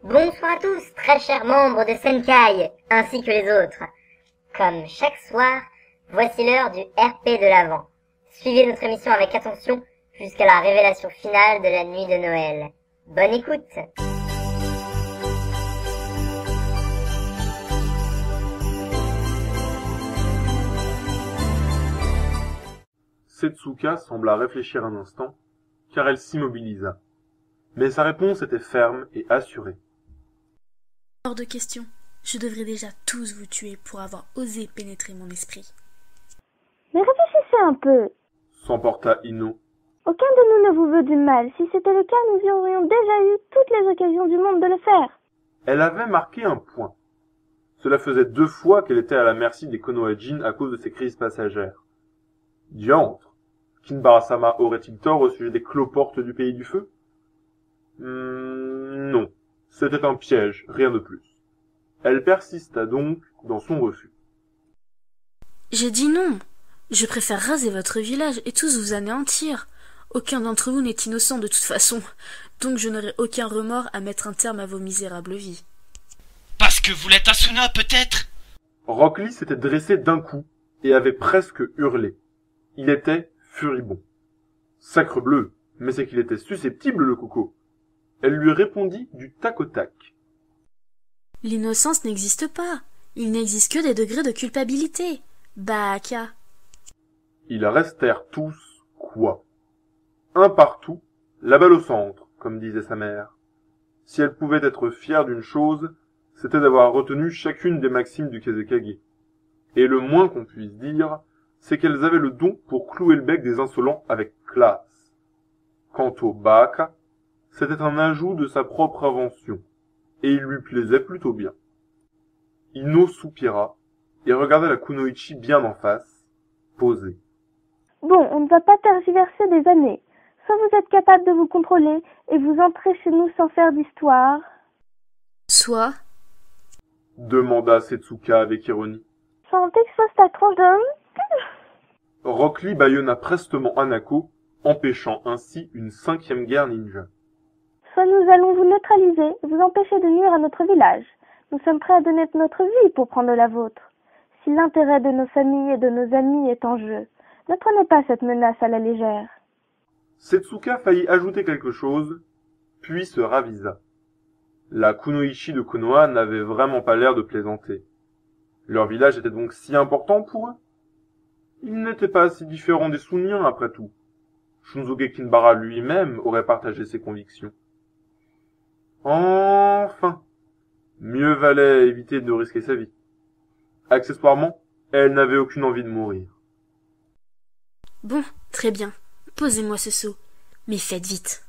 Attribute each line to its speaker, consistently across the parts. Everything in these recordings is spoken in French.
Speaker 1: Bonsoir à tous, très chers membres de Senkai, ainsi que les autres. Comme chaque soir, voici l'heure du RP de l'Avent. Suivez notre émission avec attention jusqu'à la révélation finale de la nuit de Noël. Bonne écoute.
Speaker 2: Setsuka sembla réfléchir un instant, car elle s'immobilisa. Mais sa réponse était ferme et assurée.
Speaker 3: Hors de question. Je devrais déjà tous vous tuer pour avoir osé pénétrer mon esprit.
Speaker 4: Mais réfléchissez un peu.
Speaker 2: S'emporta Ino.
Speaker 4: Aucun de nous ne vous veut du mal. Si c'était le cas, nous aurions déjà eu toutes les occasions du monde de le faire.
Speaker 2: Elle avait marqué un point. Cela faisait 2 fois qu'elle était à la merci des Konohajin à cause de ses crises passagères. Diantre, Kinbara-sama aurait-il tort au sujet des cloportes du pays du feu? Non, c'était un piège, rien de plus. Elle persista donc dans son refus.
Speaker 3: J'ai dit non. Je préfère raser votre village et tous vous anéantir. Aucun d'entre vous n'est innocent de toute façon, donc je n'aurai aucun remords à mettre un terme à vos misérables vies.
Speaker 5: Parce que vous l'êtes Asuna, peut-être?
Speaker 2: Rock Lee s'était dressé d'un coup et avait presque hurlé. Il était furibond. Sacre bleu, mais c'est qu'il était susceptible, le coco. Elle lui répondit du tac au tac.
Speaker 3: L'innocence n'existe pas. Il n'existe que des degrés de culpabilité. Baka.
Speaker 2: Ils restèrent tous quoi? Un partout, la balle au centre, comme disait sa mère. Si elle pouvait être fière d'une chose, c'était d'avoir retenu chacune des maximes du Kazekage. Et le moins qu'on puisse dire, c'est qu'elles avaient le don pour clouer le bec des insolents avec classe. Quant au Baka, c'était un ajout de sa propre invention, et il lui plaisait plutôt bien. Ino soupira et regarda la kunoichi bien en face, posée.
Speaker 4: Bon, on ne va pas tergiverser des années. Soit vous êtes capable de vous contrôler et vous entrez chez nous sans faire d'histoire.
Speaker 3: Soit.
Speaker 2: Demanda Setsuka avec ironie.
Speaker 4: Sans expose ta tronche d'homme.
Speaker 2: Rock Lee bâillonna prestement Hanako, empêchant ainsi une 5e guerre ninja.
Speaker 4: Soit nous allons vous neutraliser et vous empêcher de nuire à notre village. Nous sommes prêts à donner notre vie pour prendre la vôtre. Si l'intérêt de nos familles et de nos amis est en jeu, ne prenez pas cette menace à la légère.
Speaker 2: Setsuka faillit ajouter quelque chose, puis se ravisa. La kunoichi de Konoha n'avait vraiment pas l'air de plaisanter. Leur village était donc si important pour eux? Ils n'étaient pas si différents des Suniens, après tout. Shunzoge Kinbara lui-même aurait partagé ses convictions. Enfin, mieux valait éviter de risquer sa vie. Accessoirement, elle n'avait aucune envie de mourir.
Speaker 3: Bon, très bien. Posez-moi ce seau. Mais faites vite.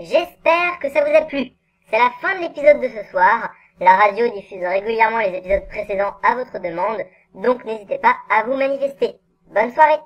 Speaker 1: J'espère que ça vous a plu. C'est la fin de l'épisode de ce soir. La radio diffuse régulièrement les épisodes précédents à votre demande, donc n'hésitez pas à vous manifester. Bonne soirée!